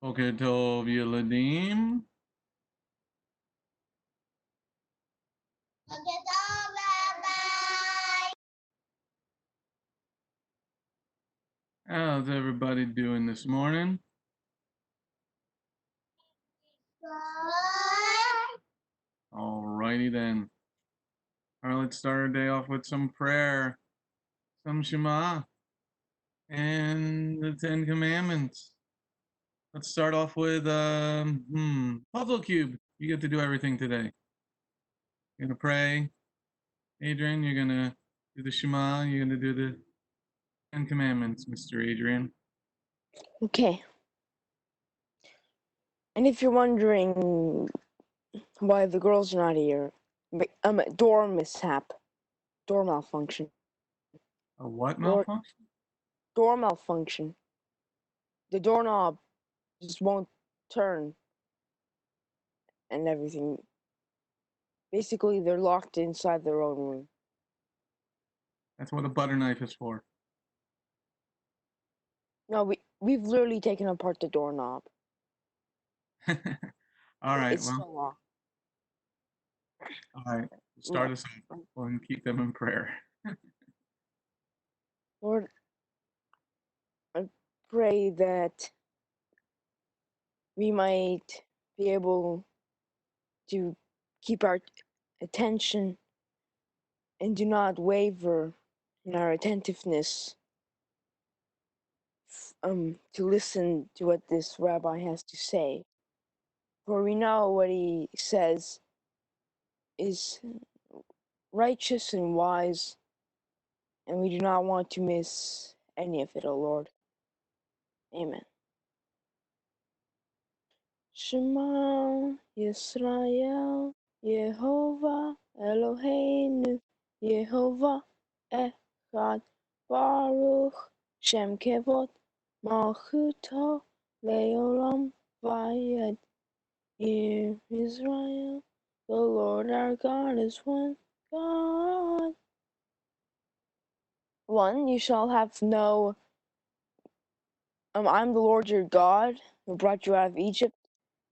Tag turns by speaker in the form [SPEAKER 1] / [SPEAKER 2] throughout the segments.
[SPEAKER 1] בוקר טוב ילדים.
[SPEAKER 2] בוקר טוב, ביי.
[SPEAKER 1] How's everybody doing this morning?
[SPEAKER 2] Good.
[SPEAKER 1] Alrighty then. Alright, let's start our day off with some prayer, some Shema, and the Ten Commandments. Let's start off with Puzzle Cube. You get to do everything today. You're gonna pray. Adrian, you're gonna do the Shema, you're gonna do the Ten Commandments, Mr. Adrian.
[SPEAKER 3] Okay. And if you're wondering why the girls are not here, door mishap, door malfunction,
[SPEAKER 1] A what malfunction?
[SPEAKER 3] door malfunction. The doorknob just won't turn and everything. Basically, they're locked inside their own room.
[SPEAKER 1] That's what a butter knife is for.
[SPEAKER 3] No, we've literally taken apart the doorknob.
[SPEAKER 1] Alright,
[SPEAKER 3] It's
[SPEAKER 1] well,
[SPEAKER 3] still locked.
[SPEAKER 1] alright. Start us off and keep them in prayer.
[SPEAKER 3] Lord, I pray that we might be able to keep our attention and do not waver in our attentiveness to listen to what this rabbi has to say. For we know what he says is righteous and wise, and we do not want to miss any of it, O Lord. Amen. Shema Yisrael, Yehovah Eloheinu, Yehovah Echad, Baruch Shem Kevod, Malchuto Leolam Vayed. Hear Israel, the Lord our God is one God. 1. You shall have no. I'm the Lord your God who brought you out of Egypt.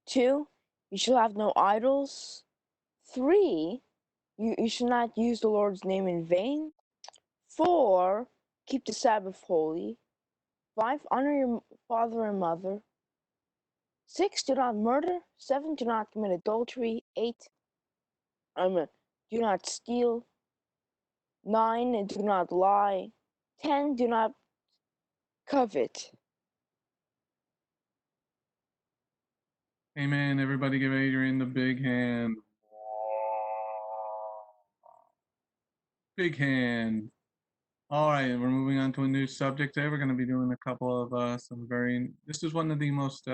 [SPEAKER 3] 2. You shall have no idols. 3. You shall not use the Lord's name in vain. 4. Keep the Sabbath holy. 5. Honor your father and mother. 6. Do not murder. 7. Do not commit adultery. 8. Do not steal. 9. Do not lie. 10. Do not covet.
[SPEAKER 1] Amen. Everybody give Adrian the big hand. Big hand. All right, we're moving on to a new subject today. We're going to be doing a couple of this is one of the most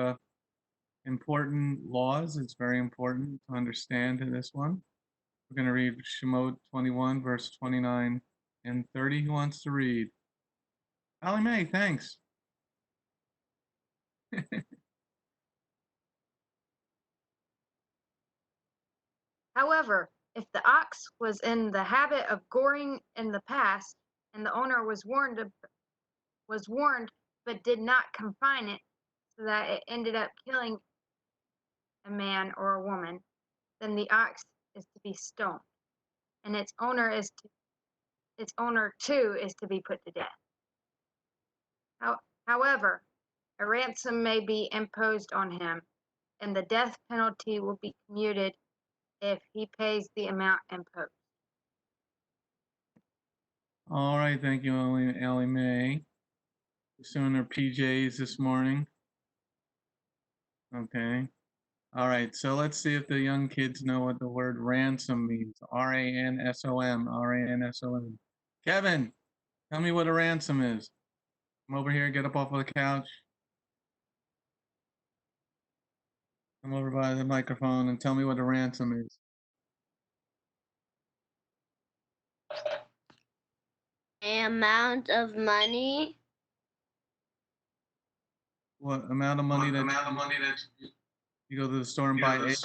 [SPEAKER 1] important laws. It's very important to understand in this one. We're going to read Shemot 21, verse 29 and 30. Who wants to read? Allie Mae, thanks.
[SPEAKER 4] However, if the ox was in the habit of goring in the past, and the owner was warned but did not confine it so that it ended up killing a man or a woman, then the ox is to be stoned, and its owner too is to be put to death. However, a ransom may be imposed on him, and the death penalty will be commuted if he pays the amount imposed.
[SPEAKER 1] All right, thank you, Allie Mae. Just doing her PJs this morning. Okay. All right, so let's see if the young kids know what the word ransom means. R-A-N-S-O-M, R-A-N-S-O-M. Kevin, tell me what a ransom is. Come over here, get up off of the couch. Come over by the microphone and tell me what a ransom is.
[SPEAKER 2] Amount of money.
[SPEAKER 1] What amount of money that you go to the store and buy eggs?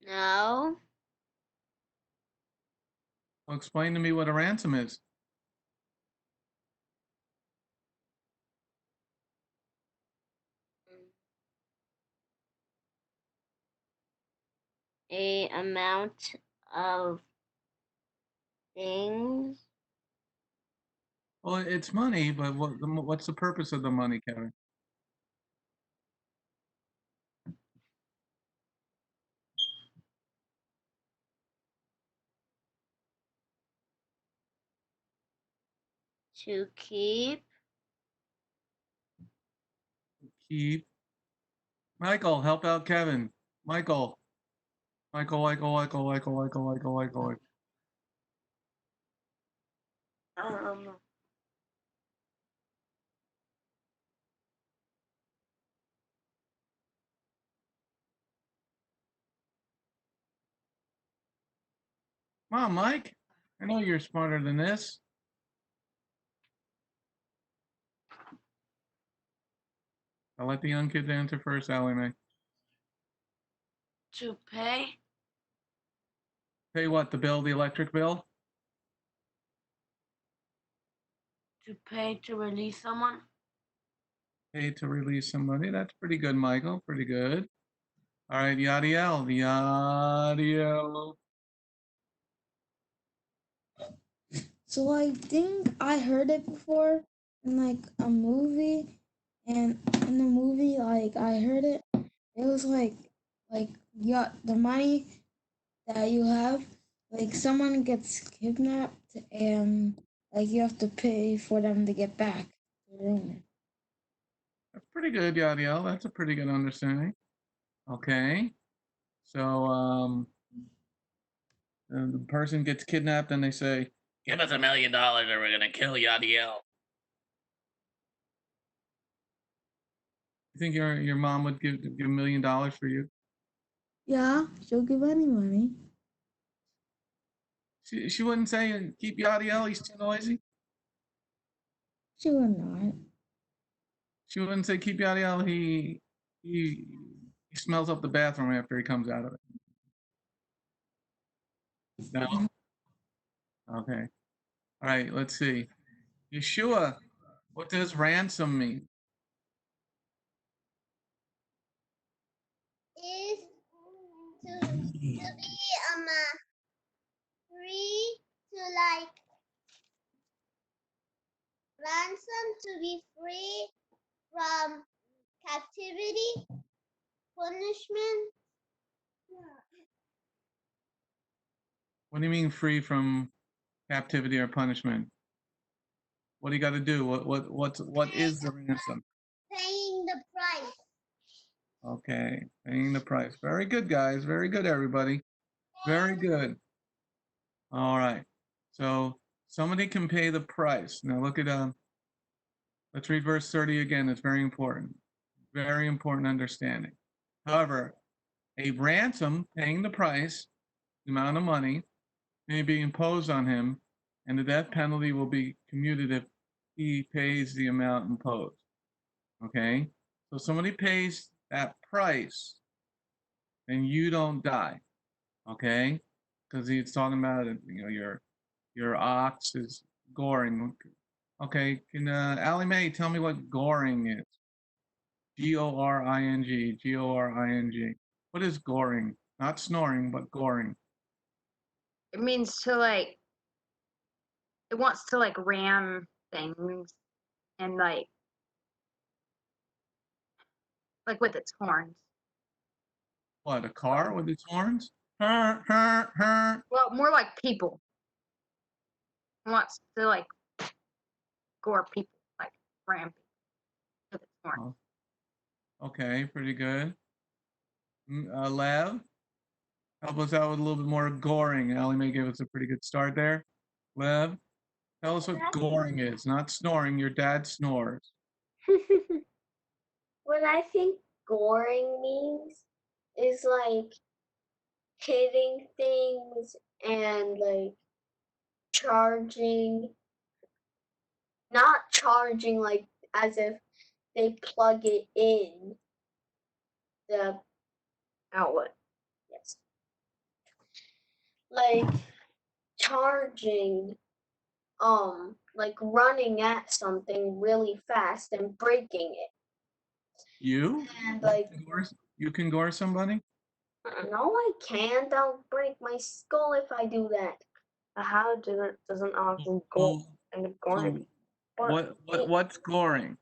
[SPEAKER 2] No.
[SPEAKER 1] Well, explain to me what a ransom is.
[SPEAKER 2] a amount of things
[SPEAKER 1] Well, it's money, but what's the purpose of the money, Kevin?
[SPEAKER 2] to keep
[SPEAKER 1] Keep. Michael, help out Kevin. Michael. Michael.
[SPEAKER 2] um
[SPEAKER 1] Come on, Mike. I know you're smarter than this. I'll let the young kids answer first, Allie Mae.
[SPEAKER 3] To pay.
[SPEAKER 1] Pay what? The bill, the electric bill?
[SPEAKER 3] To pay to release someone.
[SPEAKER 1] Pay to release somebody. That's pretty good, Michael. Pretty good. All right, Yadiel. Yadiel.
[SPEAKER 5] So I think I heard it before in like a movie, and in the movie, like I heard it. It was like yeah, the money that you have, like someone gets kidnapped, and like you have to pay for them to get back to the owner.
[SPEAKER 1] That's pretty good, Yadiel. That's a pretty good understanding. Okay. So the person gets kidnapped and they say, "Give us $1 million or we're gonna kill Yadiel." You think your mom would give $1 million for you?
[SPEAKER 5] Yeah, she'll give any money.
[SPEAKER 1] She wouldn't say, "Keep Yadiel, he's too noisy."
[SPEAKER 5] She would not.
[SPEAKER 1] She wouldn't say, "Keep Yadiel, he smells up the bathroom after he comes out of it." No. Okay. All right. Let's see. Yeshua, what does ransom mean?
[SPEAKER 2] is to be free, to like ransom, to be free from captivity, punishment.
[SPEAKER 1] What do you mean free from captivity or punishment? What do you got to do? What is the ransom?
[SPEAKER 2] Paying the price.
[SPEAKER 1] Okay, paying the price. Very good, guys. Very good, everybody. Very good. All right. So somebody can pay the price. Now look at let's read verse 30 again. It's very important. Very important understanding. However, a ransom, paying the price, the amount of money, may be imposed on him, and the death penalty will be commuted if he pays the amount imposed. Okay? So somebody pays that price, and you don't die. Okay? Because he's talking about your ox is goring. Okay, can Allie Mae tell me what goring is? Goring. Goring. What is goring? Not snoring, but goring.
[SPEAKER 4] It means to like, it wants to like ram things and like with its horns.
[SPEAKER 1] What, a car with its horns? Her.
[SPEAKER 4] Well, more like people. It wants to like gore people, like ram people with its horns.
[SPEAKER 1] Oh, okay, pretty good. Lev, help us out with a little bit more goring. Allie Mae gave us a pretty good start there. Lev, tell us what goring is, not snoring. Your dad snores.
[SPEAKER 2] What I think goring means is like hitting things and like charging, not charging like as if they plug it in the outlet. Yes. Like charging, like running at something really fast and breaking it.
[SPEAKER 1] You?
[SPEAKER 2] And like
[SPEAKER 1] You can gore somebody?
[SPEAKER 2] No, I can't. I'll break my skull if I do that.
[SPEAKER 3] How does an ox go
[SPEAKER 1] Oh,
[SPEAKER 3] and
[SPEAKER 1] so what's goring?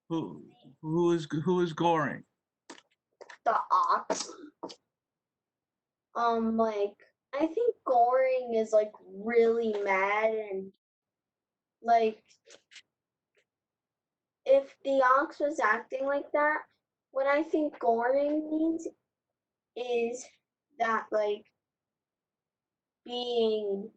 [SPEAKER 1] Who is goring?
[SPEAKER 2] The ox. Like I think Goring is like really mad and like if the ox was acting like that, what I think Goring means is that like being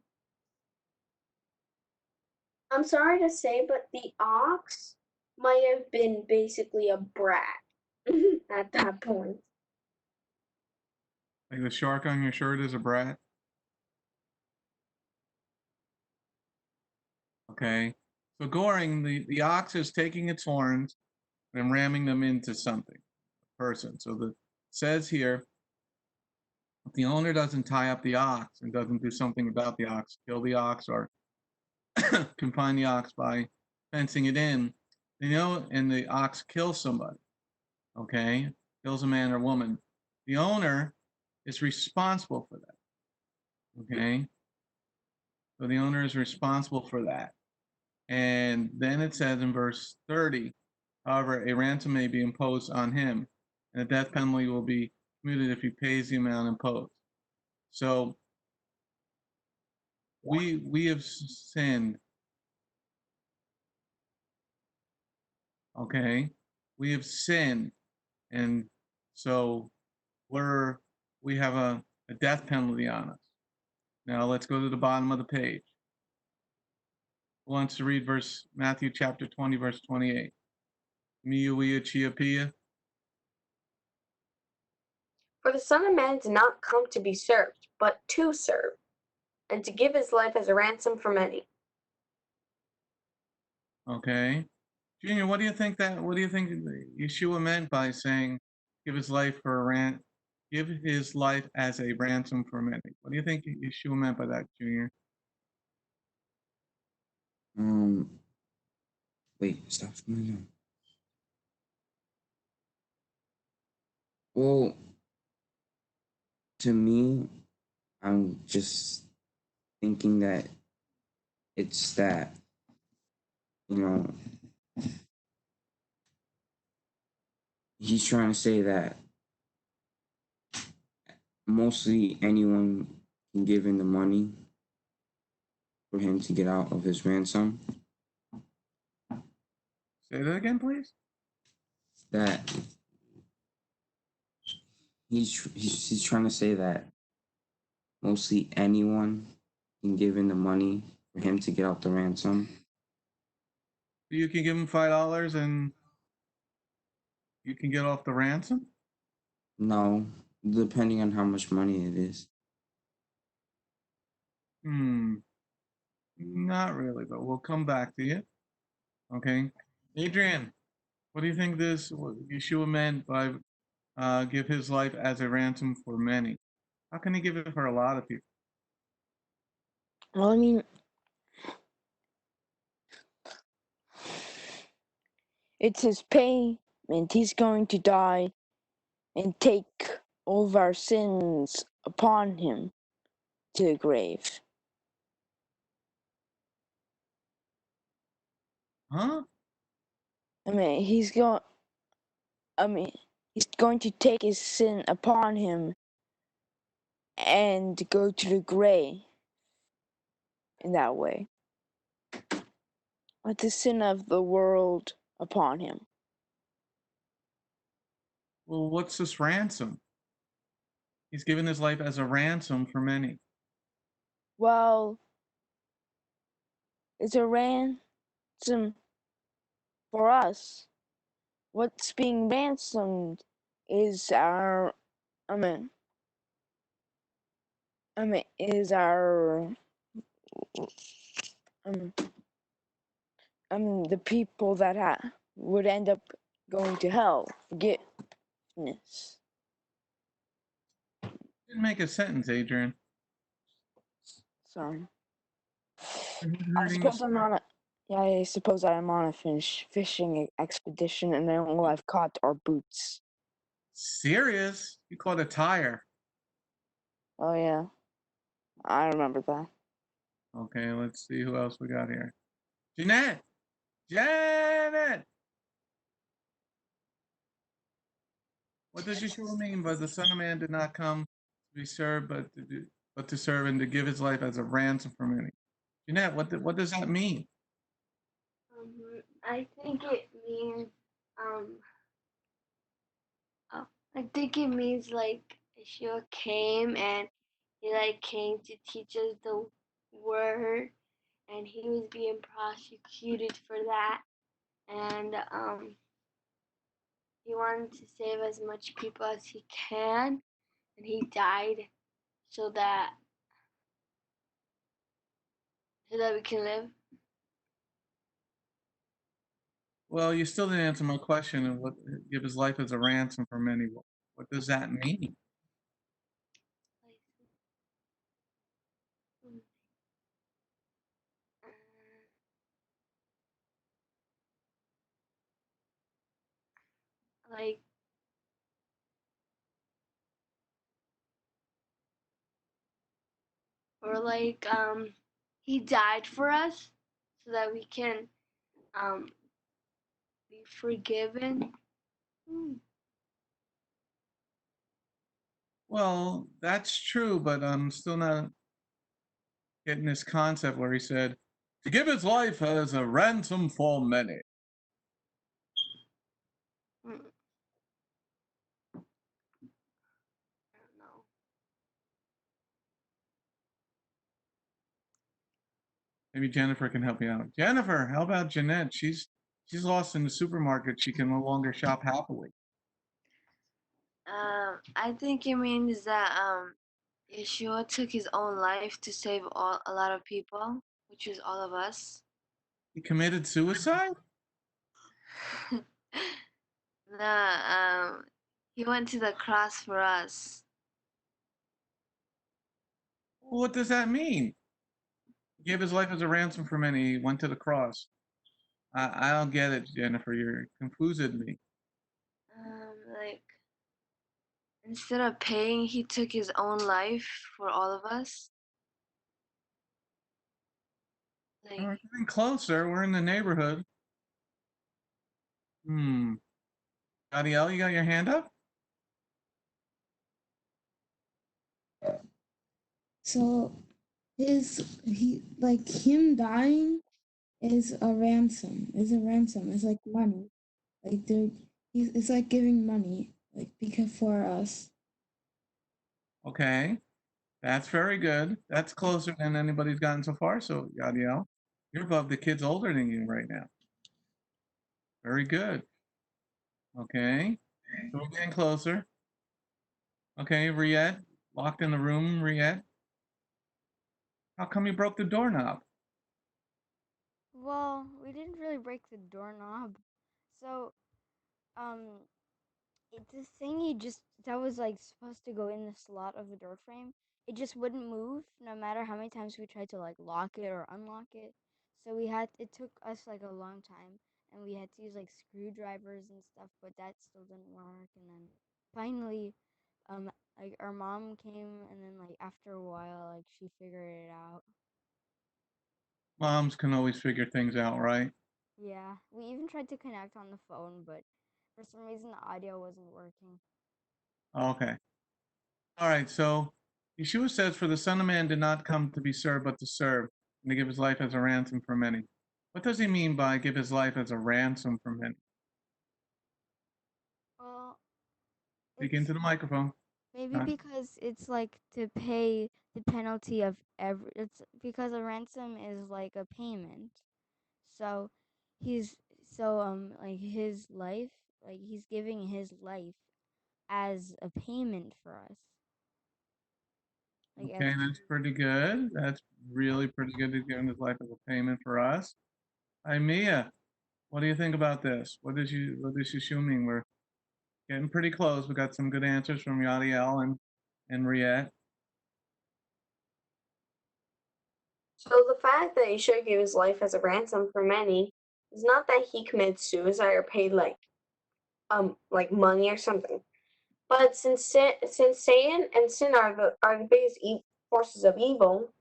[SPEAKER 2] I'm sorry to say, but the ox might have been basically a brat at that point.
[SPEAKER 1] Like the shark on your shirt is a brat? Okay. So goring, the ox is taking its horns and ramming them into something, a person. So the says here, if the owner doesn't tie up the ox and doesn't do something about the ox, kill the ox or confine the ox by fencing it in, and the ox kills somebody, okay, kills a man or woman, the owner is responsible for that, okay? So the owner is responsible for that. And then it says in verse 30, however, a ransom may be imposed on him, and a death penalty will be commuted if he pays the amount imposed. So we have sinned, okay? We have sinned, and so we have a death penalty on us. Now let's go to the bottom of the page. Who wants to read Matthew chapter 20, verse 28? Miuia Chiapia.
[SPEAKER 3] For the Son of Man did not come to be served, but to serve, and to give his life as a ransom for many.
[SPEAKER 1] Okay. Junior, what do you think Yeshua meant by saying give his life as a ransom for many? What do you think Yeshua meant by that, Junior?
[SPEAKER 6] Wait, stop. Well, to me, I'm just thinking that it's that, you know, he's trying to say that mostly anyone can give in the money for him to get out of his ransom.
[SPEAKER 1] Say that again, please.
[SPEAKER 6] That he's trying to say that mostly anyone can give in the money for him to get out the ransom.
[SPEAKER 1] You can give him $5 and you can get off the ransom?
[SPEAKER 6] No, depending on how much money it is.
[SPEAKER 1] Not really, but we'll come back to you. Okay. Adrian, what do you think what Yeshua meant by give his life as a ransom for many? How can he give it for a lot of people?
[SPEAKER 3] Well, I mean, it's his payment. He's going to die and take all of our sins upon him to the grave.
[SPEAKER 1] Huh?
[SPEAKER 3] I mean, he's going to take his sin upon him and go to the grave in that way. With the sin of the world upon him.
[SPEAKER 1] Well, what's this ransom? He's given his life as a ransom for many.
[SPEAKER 3] Well, it's a ransom for us. What's being ransomed is our, is our, the people that would end up going to hell. Forgiveness.
[SPEAKER 1] Didn't make a sentence, Adrian.
[SPEAKER 3] Sorry.
[SPEAKER 1] I
[SPEAKER 3] I suppose I'm on a fishing expedition, and all I've caught are boots.
[SPEAKER 1] Serious? You caught a tire.
[SPEAKER 3] Oh yeah, I remember that.
[SPEAKER 1] Okay, let's see who else we got here. Jeanette! Janet! What does Yeshua mean by the Son of Man did not come to be served, but to serve and to give his life as a ransom for many? Jeanette, what does that mean?
[SPEAKER 2] I think it means um I think it means like Yeshua came and he like came to teach us the word, and he was being prosecuted for that, and he wanted to save as much people as he can, and he died so that we can live.
[SPEAKER 1] Well, you still didn't answer my question of what give his life as a ransom for many. What does that mean?
[SPEAKER 2] Like or like he died for us so that we can be forgiven.
[SPEAKER 1] Well, that's true, but I'm still not getting this concept where he said to give his life as a ransom for many.
[SPEAKER 2] I don't know.
[SPEAKER 1] Maybe Jennifer can help you out. Jennifer, how about Jeanette? She's lost in the supermarket. She can no longer shop happily.
[SPEAKER 2] I think it means that Yeshua took his own life to save a lot of people, which is all of us.
[SPEAKER 1] He committed suicide?
[SPEAKER 2] He went to the cross for us.
[SPEAKER 1] What does that mean? He gave his life as a ransom for many. He went to the cross. I don't get it, Jennifer. You're confusing me.
[SPEAKER 2] Like instead of paying, he took his own life for all of us. Like
[SPEAKER 1] We're getting closer. We're in the neighborhood. Adiel, you got your hand up?
[SPEAKER 5] So him dying is a ransom. Is a ransom. It's like money. Like it's like giving money, like because for us.
[SPEAKER 1] Okay. That's very good. That's closer than anybody's gotten so far. So, Yadiel, you're above the kids older than you right now. Very good. Okay. So we're getting closer. Okay, Riette, locked in the room, Riette. How come you broke the doorknob?
[SPEAKER 7] Well, we didn't really break the doorknob. So, um, the thingy just that was like supposed to go in the slot of the door frame. It just wouldn't move no matter how many times we tried to like lock it or unlock it. So it took us like a long time, and we had to use like screwdrivers and stuff, but that still didn't work. And then finally, like our mom came, and then like after a while, like she figured it out.
[SPEAKER 1] Moms can always figure things out, right?
[SPEAKER 7] Yeah, we even tried to connect on the phone, but for some reason the audio wasn't working.
[SPEAKER 1] Okay. All right. So Yeshua says, for the Son of Man did not come to be served, but to serve, and to give his life as a ransom for many. What does he mean by give his life as a ransom for many?
[SPEAKER 7] Well,
[SPEAKER 1] Speak
[SPEAKER 7] it's
[SPEAKER 1] into the microphone.
[SPEAKER 7] maybe because it's like to pay the penalty of every. It's because a ransom is like a payment. So he's like his life, like he's giving his life as a payment for us. Like
[SPEAKER 1] Okay, that's pretty good. That's really pretty good. He's giving his life as a payment for us. Hi, Mia. What do you think about this? What is Yeshua mean? We're getting pretty close. We got some good answers from Yadiel and Riette.
[SPEAKER 2] so the fact that Yeshua gave his life as a ransom for many is not that he committed suicide or paid like money or something. But since Satan and sin are the biggest forces of evil,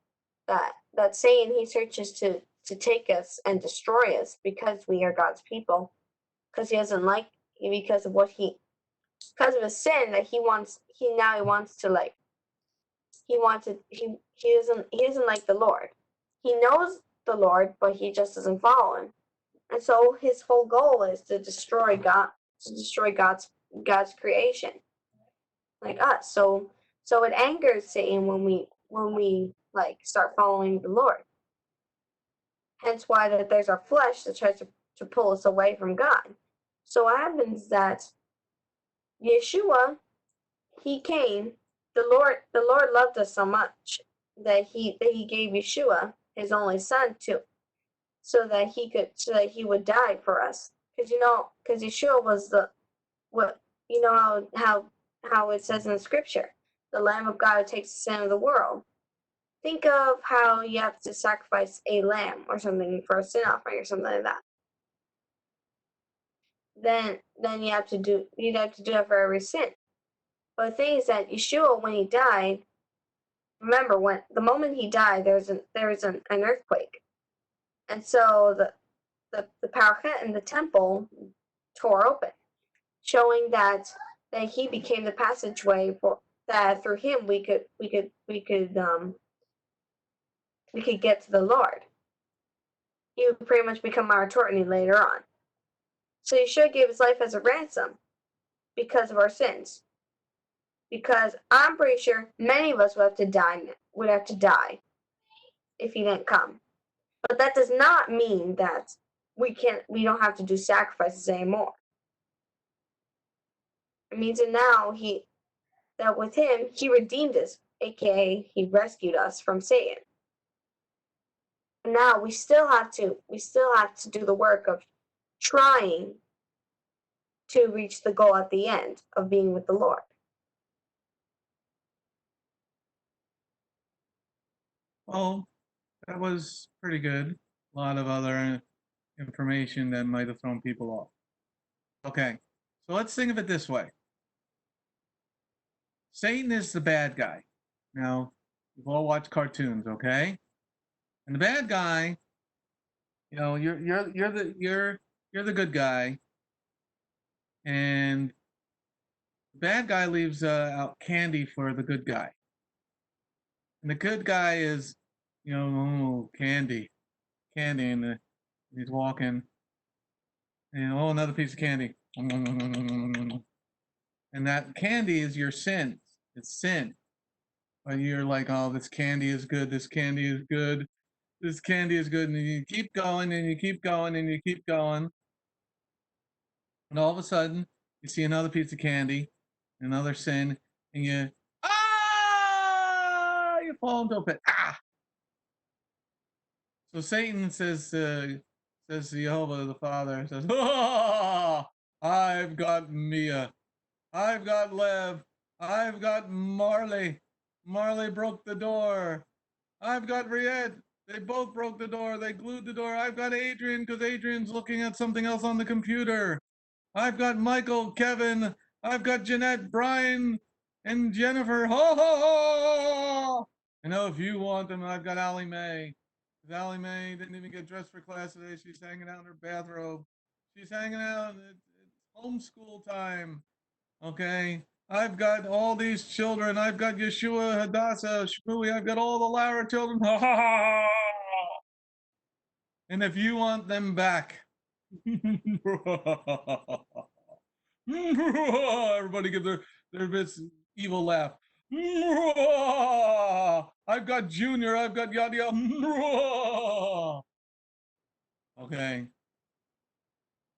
[SPEAKER 2] that Satan, he searches to take us and destroy us because we are God's people, because he doesn't like, because of because of his sin, that he wants to he doesn't like the Lord. He knows the Lord, but he just doesn't follow him. And so his whole goal is to destroy God's creation, like us. So it angers Satan when we like start following the Lord. Hence why that there's our flesh that tries to pull us away from God. So what happens is that Yeshua, he came, the Lord loved us so much that he gave Yeshua, his only son, so that he would die for us. Because Yeshua was how it says in the scripture, the Lamb of God who takes the sin of the world. Think of how you have to sacrifice a lamb or something for a sin offering or something like that. Then you'd have to do it for every sin. But the thing is that Yeshua, when he died, remember, when the moment he died, there was an earthquake, and so the parachet in the temple tore open, showing that he became the passageway for that through him we could get to the Lord. He would pretty much become our attorney later on. So Yeshua gave his life as a ransom because of our sins. Because I'm pretty sure many of us would have to die if he didn't come. But that does not mean that we don't have to do sacrifices anymore. It means that with him, he redeemed us, aka he rescued us from Satan. And now we still have to do the work of trying to reach the goal at the end of being with the Lord.
[SPEAKER 1] Well, that was pretty good. A lot of other information that might have thrown people off. Okay, so let's think of it this way. Satan is the bad guy. Now, we've all watched cartoons, okay? And the bad guy, you're the good guy, and the bad guy leaves out candy for the good guy. And the good guy is, candy, and he's walking, and another piece of candy, and that candy is your sin. It's sin. But you're like, oh, this candy is good. This candy is good. This candy is good, and you keep going, and you keep going, and you keep going, and all of a sudden, you see another piece of candy, another sin, and you fall into a pit. So Satan says to Jehovah the Father, says, I've got Mia, I've got Lev, I've got Marley. Marley broke the door. I've got Riet. They both broke the door. They glued the door. I've got Adrian because Adrian's looking at something else on the computer. I've got Michael, Kevin. I've got Jeanette, Brian, and Jennifer. Ho, ho, ho! If you want them, I've got Allie Mae. Allie Mae didn't even get dressed for class today. She's hanging out in her bathrobe. She's hanging out. It's homeschool time. Okay? I've got all these children. I've got Yeshua, Hadassah, Shmui. I've got all the Lara children. Ha ha ha! And if you want them back, everybody give their bits evil laugh. I've got Junior. I've got yada yada. Okay.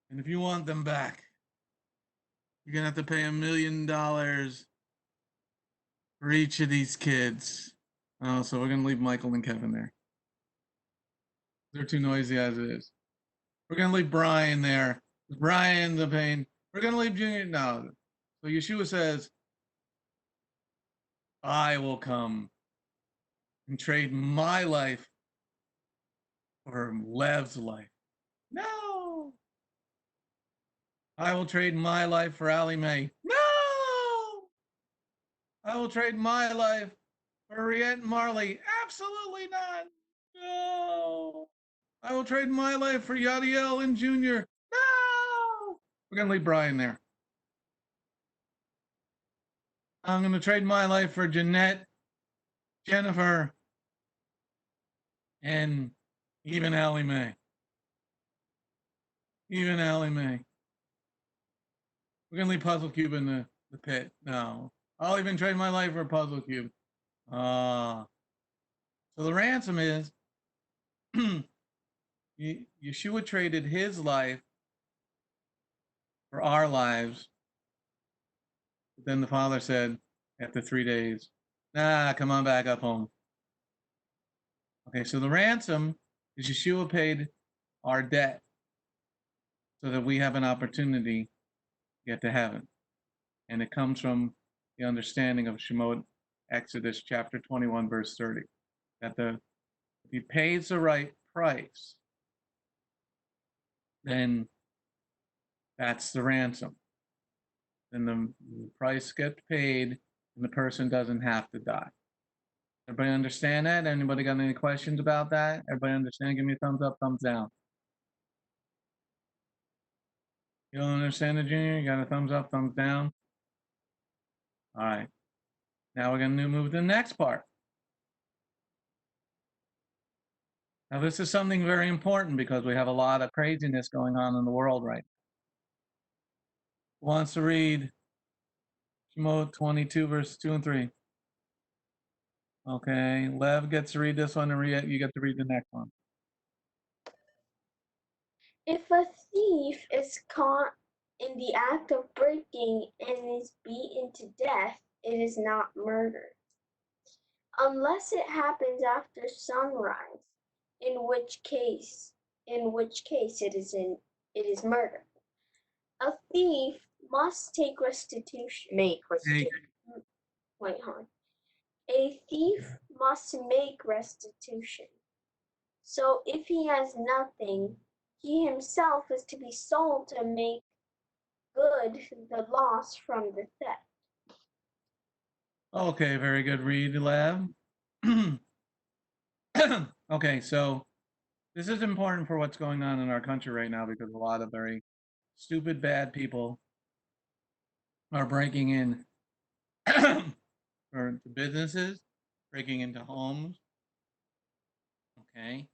[SPEAKER 1] And if you want them back, you're gonna have to pay $1 million for each of these kids. Oh, so we're gonna leave Michael and Kevin there. They're too noisy as it is. We're gonna leave Brian there. Brian's a pain. We're gonna leave Junior. No. So Yeshua says, I will come and trade my life for Lev's life. No. I will trade my life for Allie Mae. No. I will trade my life for Riette and Marley. Absolutely not. No. I will trade my life for Yadiel and Junior. No. We're going to leave Brian there. I'm going to trade my life for Jeanette, Jennifer, and even Allie Mae. Even Allie Mae. We're going to leave Puzzle Cube in the pit. No. I'll even trade my life for a Puzzle Cube. So the ransom is Yeshua traded his life for our lives. But then the Father said after 3 days, nah, come on back up home. Okay, so the ransom is Yeshua paid our debt so that we have an opportunity to get to heaven. And it comes from the understanding of Shemot, Exodus chapter 21, verse 30, that if he pays the right price, then that's the ransom. Then the price gets paid and the person doesn't have to die. Everybody understand that? Anybody got any questions about that? Everybody understand? Give me a thumbs up, thumbs down. You don't understand it, Junior? You got a thumbs up, thumbs down? All right. Now we're going to move to the next part. Now this is something very important because we have a lot of craziness going on in the world right now. Who wants to read Shemot 22, verse 2 and 3? Okay, Lev gets to read this one, and you get to read the next one.
[SPEAKER 2] If a thief is caught in the act of breaking and is beaten to death, it is not murder, unless it happens after sunrise, in which case it is murder. A thief must take restitution. Wait, hold on. A thief must make restitution. So if he has nothing, he himself is to be sold to make good the loss from the theft.
[SPEAKER 1] Okay, very good read, Lev. Okay, so this is important for what's going on in our country right now because a lot of very stupid, bad people are breaking in to businesses, breaking into homes. Okay,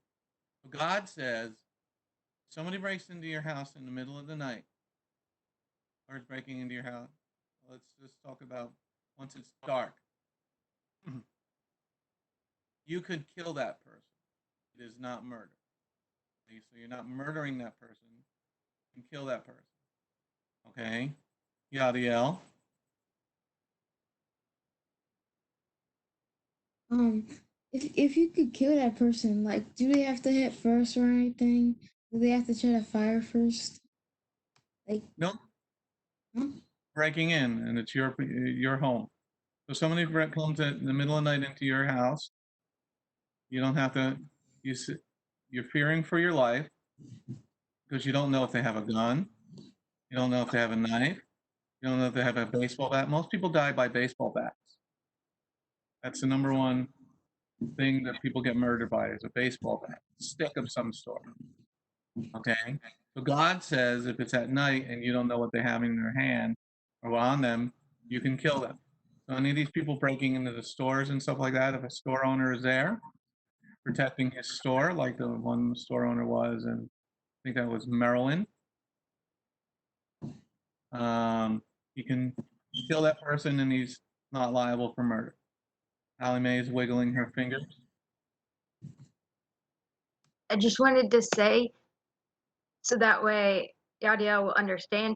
[SPEAKER 1] so God says, if somebody breaks into your house in the middle of the night, or is breaking into your house, let's just talk about once it's dark. You could kill that person. It is not murder. Okay, so you're not murdering that person. You can kill that person. Okay, Yadiel.
[SPEAKER 5] If you could kill that person, like, do they have to hit first or anything? Do they have to try to fire first? Like,
[SPEAKER 1] Nope.
[SPEAKER 5] huh?
[SPEAKER 1] Breaking in, and it's your home. So somebody comes in the middle of the night into your house. You don't have to. You're fearing for your life because you don't know if they have a gun. You don't know if they have a knife. You don't know if they have a baseball bat. Most people die by baseball bats. That's the number one thing that people get murdered by is a baseball bat, stick of some sort. Okay? So God says if it's at night and you don't know what they have in their hand or on them, you can kill them. So any of these people breaking into the stores and stuff like that, if a store owner is there protecting his store, like the one store owner was, and I think that was Maryland, you can kill that person and he's not liable for murder. Allie Mae is wiggling her fingers.
[SPEAKER 4] I just wanted to say, so that way Yadiel will understand,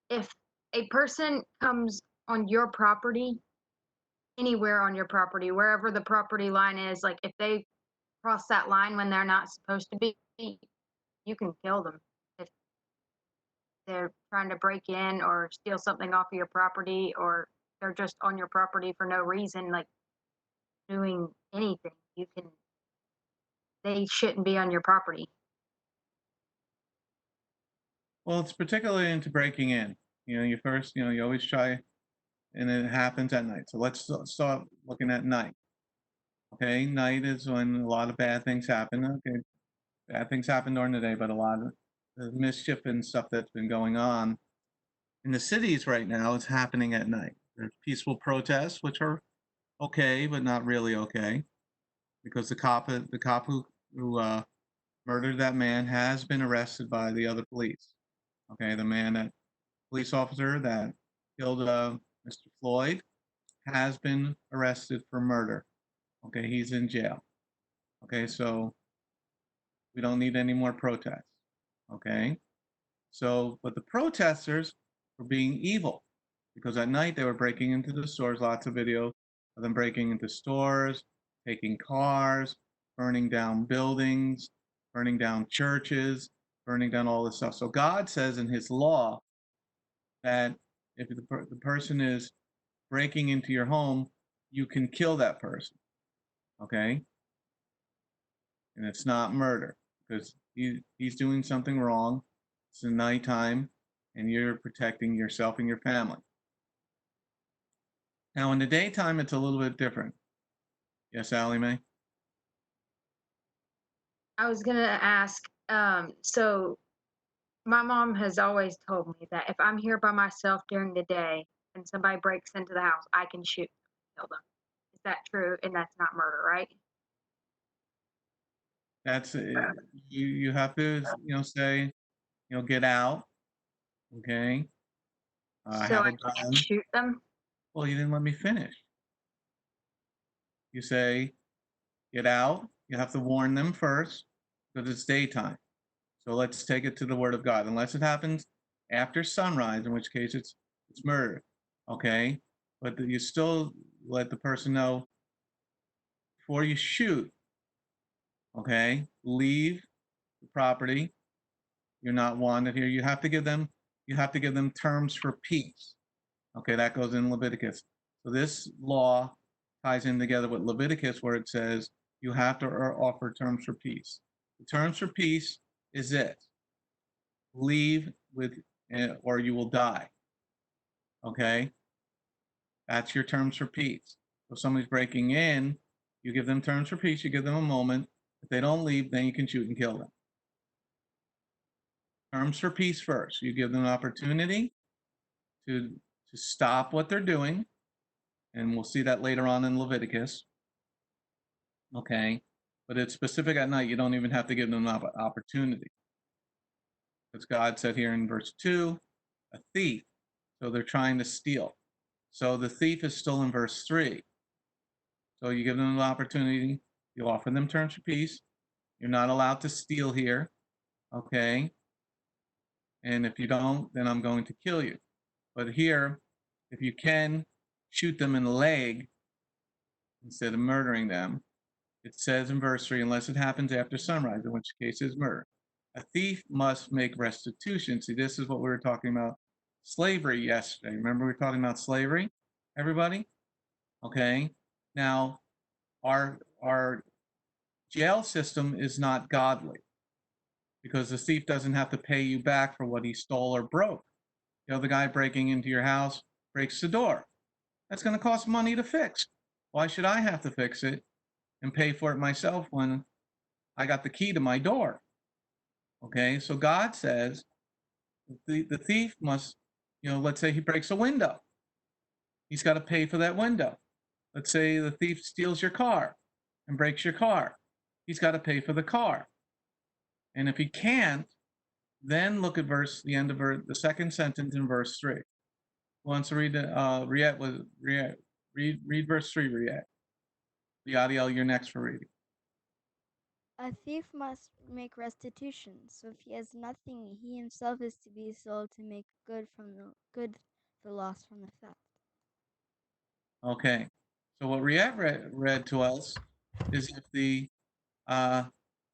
[SPEAKER 4] if a person comes on your property, anywhere on your property, wherever the property line is, like if they cross that line when they're not supposed to be, you can kill them. If they're trying to break in or steal something off of your property, or they're just on your property for no reason, like doing anything, they shouldn't be on your property.
[SPEAKER 1] Well, it's particularly into breaking in. You always try and it happens at night. So let's start looking at night. Okay, night is when a lot of bad things happen. Okay, bad things happen during the day, but a lot of the mischief and stuff that's been going on in the cities right now is happening at night. There's peaceful protests, which are okay, but not really okay, because the cop who murdered that man has been arrested by the other police. Okay, the police officer that killed Mr. Floyd has been arrested for murder. Okay, he's in jail. Okay, so we don't need any more protests. Okay, so but the protesters were being evil because at night they were breaking into the stores. Lots of video of them breaking into stores, taking cars, burning down buildings, burning down churches, burning down all this stuff. So God says in His law that if the person is breaking into your home, you can kill that person. Okay, and it's not murder because he's doing something wrong. It's the nighttime, and you're protecting yourself and your family. Now, in the daytime, it's a little bit different. Yes, Allie Mae?
[SPEAKER 4] I was gonna ask, so my mom has always told me that if I'm here by myself during the day and somebody breaks into the house, I can shoot them, kill them. Is that true? And that's not murder, right?
[SPEAKER 1] That's you have to say get out. Okay,
[SPEAKER 4] So
[SPEAKER 1] have
[SPEAKER 4] I
[SPEAKER 1] a
[SPEAKER 4] can't
[SPEAKER 1] gun.
[SPEAKER 4] shoot them?
[SPEAKER 1] Well, you didn't let me finish. You say get out. You have to warn them first because it's daytime. So let's take it to the Word of God. Unless it happens after sunrise, in which case it's murder. Okay, but you still let the person know before you shoot. Okay, leave the property. You're not wanted here. You have to give them terms for peace. Okay, that goes in Leviticus. So this law ties in together with Leviticus, where it says you have to offer terms for peace. The terms for peace is it: leave with, or you will die. Okay, that's your terms for peace. If somebody's breaking in, you give them terms for peace. You give them a moment. If they don't leave, then you can shoot and kill them. Terms for peace first. You give them an opportunity to stop what they're doing, and we'll see that later on in Leviticus. Okay, but it's specific at night. You don't even have to give them an opportunity, because God said here in verse 2, a thief. So they're trying to steal. So the thief is still in verse 3. So you give them an opportunity. You offer them terms for peace. You're not allowed to steal here. Okay, and if you don't, then I'm going to kill you. But here, if you can shoot them in the leg instead of murdering them, it says in verse 3, unless it happens after sunrise, in which case is murder. A thief must make restitution. See, this is what we were talking about slavery yesterday. Remember we were talking about slavery, everybody? Okay. Now, our jail system is not godly because the thief doesn't have to pay you back for what he stole or broke. The guy breaking into your house breaks the door. That's going to cost money to fix. Why should I have to fix it and pay for it myself when I got the key to my door? Okay, so God says the thief must, let's say he breaks a window. He's got to pay for that window. Let's say the thief steals your car and breaks your car. He's got to pay for the car. And if he can't, then look at the end of the second sentence in verse 3. Who wants to read read verse 3, Riet? Yadiel, you're next for reading.
[SPEAKER 7] A thief must make restitution, so if he has nothing, he himself is to be sold to make good the loss from the theft.
[SPEAKER 1] Okay, so what Riet read to us is if the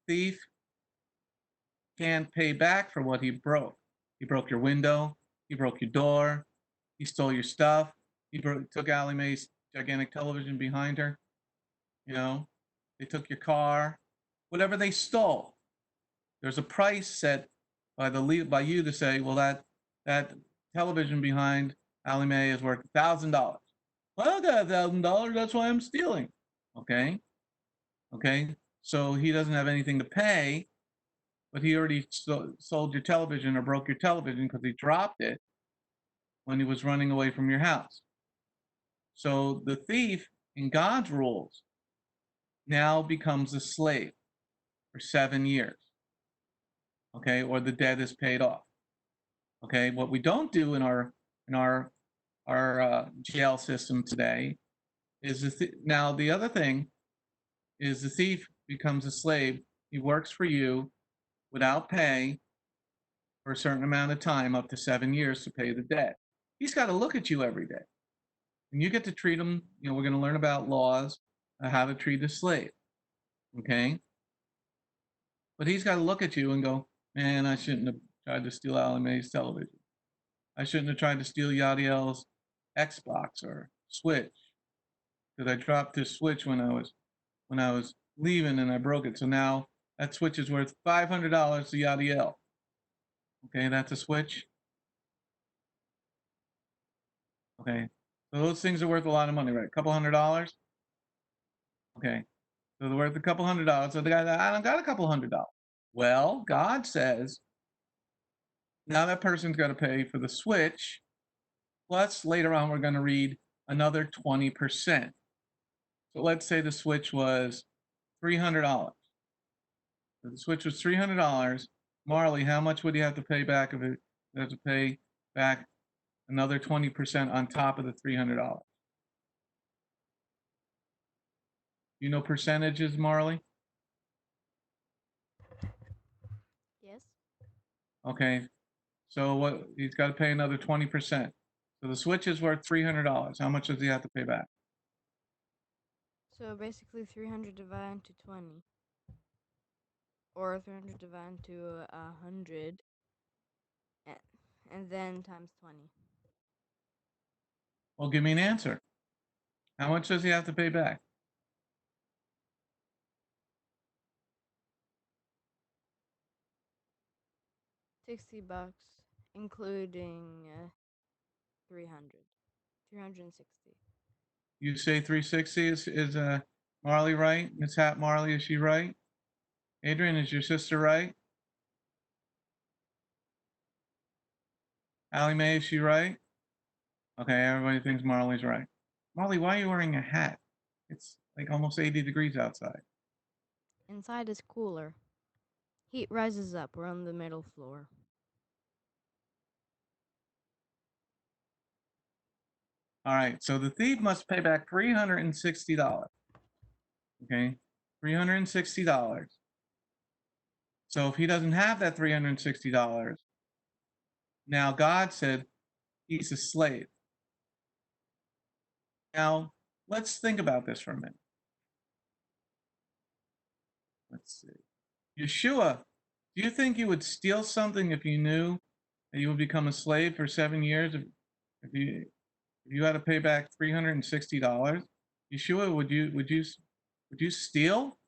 [SPEAKER 1] thief can't pay back for what he broke. He broke your window, he broke your door, he stole your stuff, took Allie Mae's gigantic television behind her, they took your car, whatever they stole. There's a price set by you to say, well, that television behind Allie Mae is worth $1,000. Well, I got $1,000. That's why I'm stealing. Okay. Okay. So he doesn't have anything to pay, but he already sold your television or broke your television because he dropped it when he was running away from your house. So the thief, in God's rules, now becomes a slave for 7 years. Okay, or the debt is paid off. Okay, what we don't do in our jail system today is now the other thing is the thief becomes a slave. He works for you without pay for a certain amount of time, up to 7 years, to pay the debt. He's got to look at you every day, and you get to treat him. We're going to learn about laws, how to treat a slave. Okay, but he's got to look at you and go, man, I shouldn't have tried to steal Allie Mae's television. I shouldn't have tried to steal Yadiel's Xbox or Switch, because I dropped his Switch when I was leaving and I broke it. So now that Switch is worth $500 to Yadiel. Okay, that's a Switch. Okay, so those things are worth a lot of money, right? A couple $100. Okay, so they're worth a couple $100. So the guy, I don't got a couple $100. Well, God says now that person's got to pay for the Switch. Plus, later on, we're going to read another 20%. So let's say the Switch was $300. If the Switch was $300, Marley, how much would you have to pay back if you have to pay back another 20% on top of the $300? You know percentages, Marley?
[SPEAKER 7] Yes.
[SPEAKER 1] Okay, so what he's got to pay another 20%. So the Switch is worth $300. How much does he have to pay back?
[SPEAKER 7] So basically 300 divided into 20. Or 300 divided into 100. And then times 20.
[SPEAKER 1] Well, give me an answer. How much does he have to pay back?
[SPEAKER 7] $60, including 300. 360.
[SPEAKER 1] You say 360 is Marley right? Miss Hat Marley, is she right? Adrian, is your sister right? Allie Mae, is she right? Okay, everybody thinks Marley's right. Marley, why are you wearing a hat? It's like almost 80 degrees outside.
[SPEAKER 7] Inside is cooler. Heat rises up. We're on the middle floor.
[SPEAKER 1] All right, so the thief must pay back $360. Okay, $360. So if he doesn't have that $360, now God said he's a slave. Now, let's think about this for a minute. Let's see. Yeshua, do you think you would steal something if you knew that you would become a slave for 7 years? If you had to pay back $360, Yeshua, would you steal?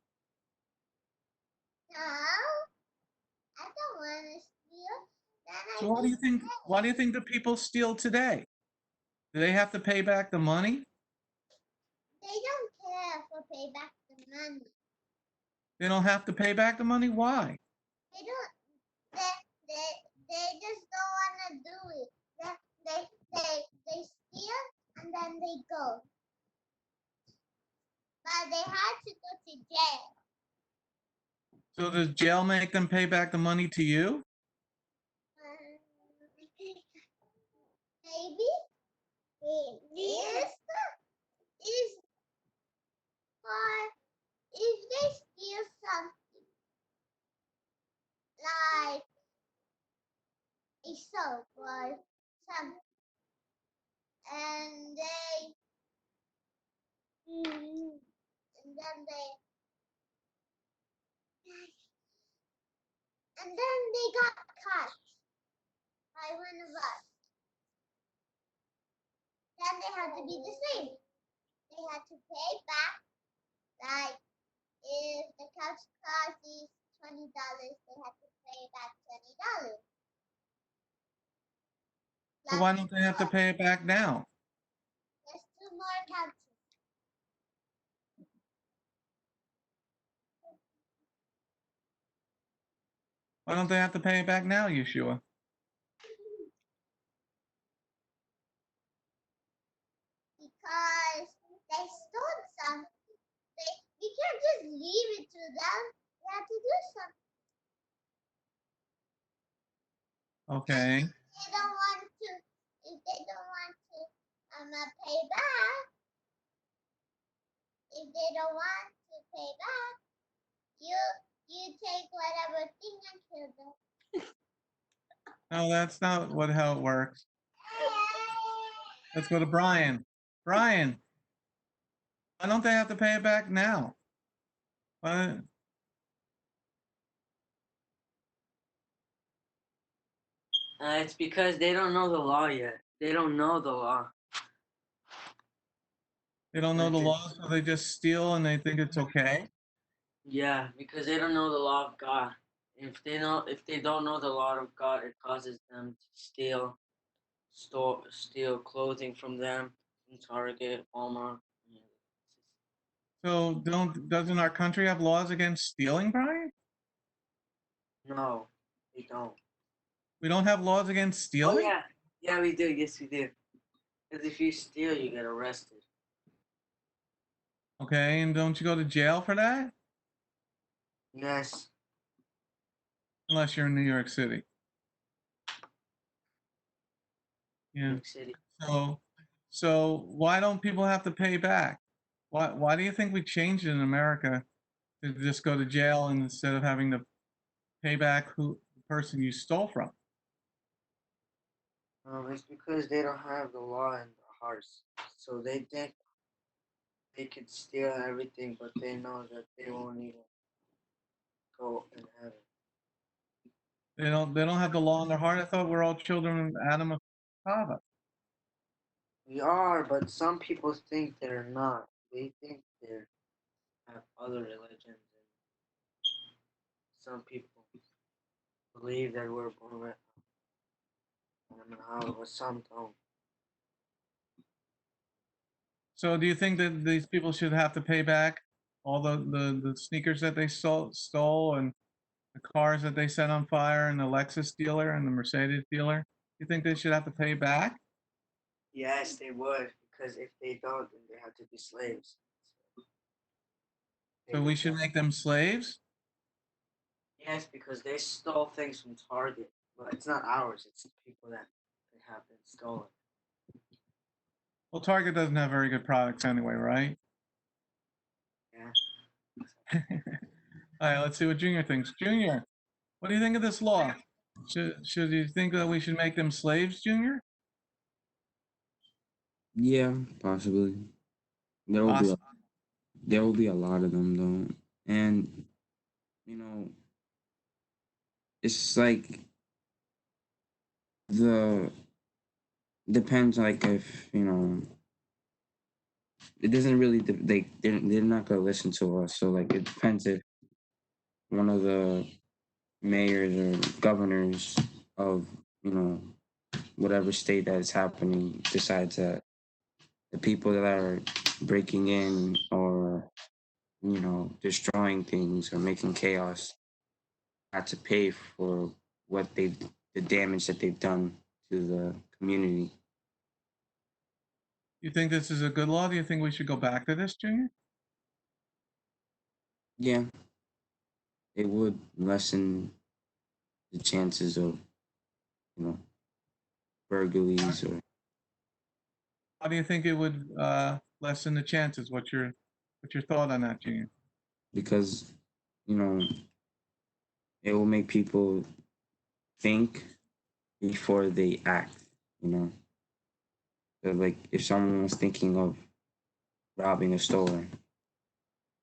[SPEAKER 2] No, I don't want to steal.
[SPEAKER 1] So why do you think the people steal today? Do they have to pay back the money?
[SPEAKER 2] They don't care for pay back the money.
[SPEAKER 1] They don't have to pay back the money? Why?
[SPEAKER 2] They don't. They just don't want to do it. They steal and then they go. But they had to go to jail.
[SPEAKER 1] So does jail make them pay back the money to you?
[SPEAKER 2] Maybe. Is for if they steal something like a soap or something, and then they got caught by one of us. Then they had to be the same. They had to pay back, like if the couch cost is $20, they had to pay back $20.
[SPEAKER 1] So why don't they have to pay it back now?
[SPEAKER 2] There's 2 more couches.
[SPEAKER 1] Why don't they have to pay it back now, Yeshua?
[SPEAKER 2] Because they stole something. You can't just leave it to them. You have to do something.
[SPEAKER 1] Okay.
[SPEAKER 2] They don't want to. If they don't want to, pay back. If they don't want to pay back, you take whatever thing and kill them.
[SPEAKER 1] No, that's not how it works. Let's go to Brian. Brian, why don't they have to pay it back now? Why?
[SPEAKER 8] It's because they don't know the law yet. They don't know the law.
[SPEAKER 1] They don't know the law, so they just steal and they think it's okay?
[SPEAKER 8] Yeah, because they don't know the law of God. If they don't know the law of God, it causes them to steal clothing from them, from Target, Walmart.
[SPEAKER 1] So doesn't our country have laws against stealing, Brian?
[SPEAKER 8] No, they don't.
[SPEAKER 1] We don't have laws against stealing?
[SPEAKER 8] Oh yeah, we do. Yes, we do. Because if you steal, you get arrested.
[SPEAKER 1] Okay, and don't you go to jail for that?
[SPEAKER 8] Yes.
[SPEAKER 1] Unless you're in New York City. Yeah.
[SPEAKER 8] New York City.
[SPEAKER 1] So why don't people have to pay back? Why do you think we changed it in America to just go to jail instead of having to pay back the person you stole from?
[SPEAKER 8] It's because they don't have the law in their hearts. So they think they could steal everything, but they know that they won't even go in heaven.
[SPEAKER 1] They don't have the law in their heart. I thought we're all children of Adam and Chava.
[SPEAKER 8] We are, but some people think they're not. They think they have other religions, and some people believe that we're born with Adam and Chava, but some don't.
[SPEAKER 1] So do you think that these people should have to pay back all the sneakers that they stole and the cars that they set on fire and the Lexus dealer and the Mercedes dealer? You think they should have to pay back?
[SPEAKER 8] Yes, they would, because if they don't, then they have to be slaves.
[SPEAKER 1] So we should make them slaves?
[SPEAKER 8] Yes, because they stole things from Target. But it's not ours, it's the people that have been stolen.
[SPEAKER 1] Well, Target doesn't have very good products anyway, right?
[SPEAKER 8] Yeah.
[SPEAKER 1] All right, let's see what Junior thinks. Junior, what do you think of this law? Should you think that we should make them slaves, Junior?
[SPEAKER 6] Yeah, possibly. There will be a lot of them though, and you know, it's like the depends. Like if it doesn't really. They're not gonna listen to us. So like it depends if one of the mayors or governors of whatever state that is happening decides that the people that are breaking in or destroying things or making chaos had to pay for the damage that they've done to the community.
[SPEAKER 1] You think this is a good law? Do you think we should go back to this, Junior?
[SPEAKER 6] Yeah, it would lessen the chances of burglaries or
[SPEAKER 1] How do you think it would lessen the chances? What's your thought on that, Junior?
[SPEAKER 6] because you know it will make people think before they act. So like if someone was thinking of robbing a store,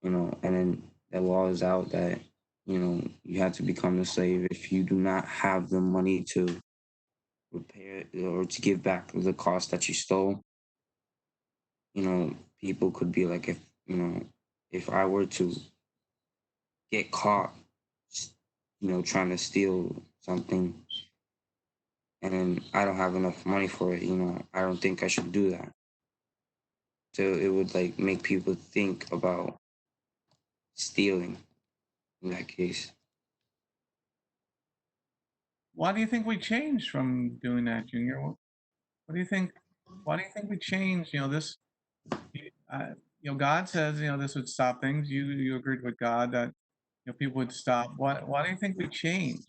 [SPEAKER 6] and then the law is out that you have to become a slave if you do not have the money to repair or to give back the cost that you stole. People could be like, if I were to get caught trying to steal something, and I don't have enough money for it, I don't think I should do that. So it would like make people think about stealing in that case.
[SPEAKER 1] Why do you think we changed from doing that, Junior? What do you think? Why do you think we changed? This. God says this would stop things. You agreed with God that people would stop. Why do you think we changed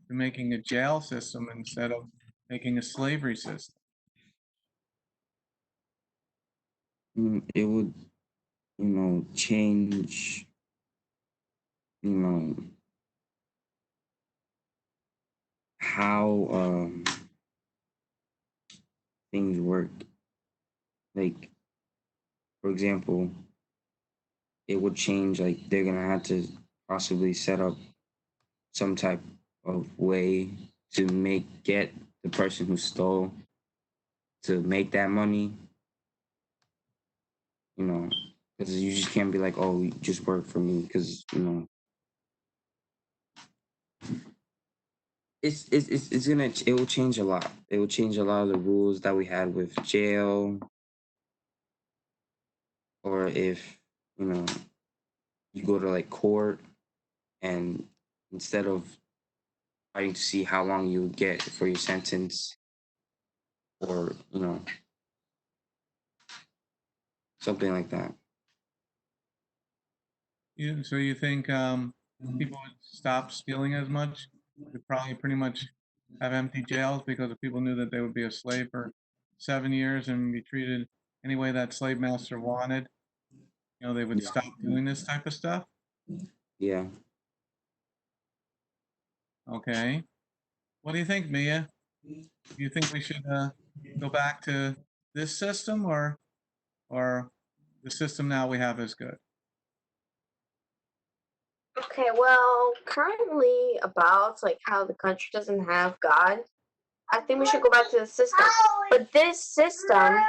[SPEAKER 1] to making a jail system instead of making a slavery system?
[SPEAKER 6] It would, change, how things work. Like, for example, it would change, like, they're gonna have to possibly set up some type of way to get the person who stole to make that money, because you just can't be like, oh, you just work for me, because it will change a lot. It will change a lot of the rules that we had with jail, or if you go to like court, and instead of fighting to see how long you get for your sentence, or something like that.
[SPEAKER 1] So you think people would stop stealing as much? We'd probably pretty much have empty jails because if people knew that they would be a slave for 7 years and be treated any way that slave master wanted. They would stop doing this type of stuff.
[SPEAKER 6] Yeah.
[SPEAKER 1] Okay. What do you think, Mia? Do you think we should go back to this system, or the system now we have is good?
[SPEAKER 2] Okay, well, currently about like how the country doesn't have God, I think we should go back to the system. But this system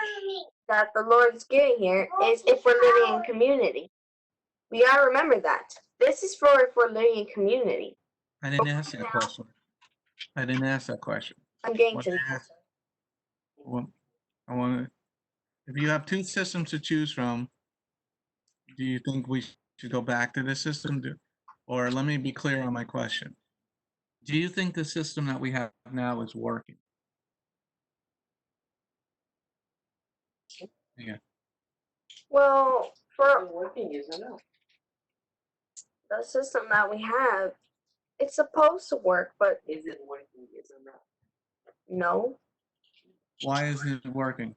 [SPEAKER 2] that the Lord's giving here is if we're living in community. We gotta remember that. This is for if we're living in community.
[SPEAKER 1] I didn't ask that question. I didn't ask that question.
[SPEAKER 2] I'm getting
[SPEAKER 1] What
[SPEAKER 2] to the
[SPEAKER 1] I asked-
[SPEAKER 2] answer.
[SPEAKER 1] Well, I want to. If you have two systems to choose from, do you think we should go back to this system? Or let me be clear on my question. Do you think the system that we have now is working? Yeah.
[SPEAKER 2] Well, for the system that we have, it's supposed to work, but
[SPEAKER 8] Is it working? Is it not?
[SPEAKER 2] no,
[SPEAKER 1] Why isn't it working?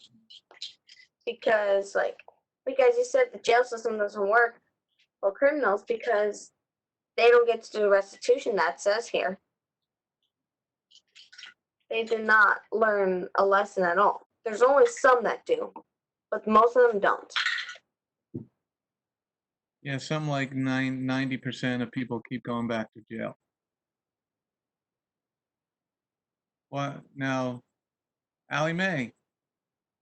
[SPEAKER 2] because you said the jail system doesn't work for criminals because they don't get to do restitution that says here. They did not learn a lesson at all. There's only some that do, but most of them don't.
[SPEAKER 1] Yeah, something like 90% of people keep going back to jail. What now, Allie Mae?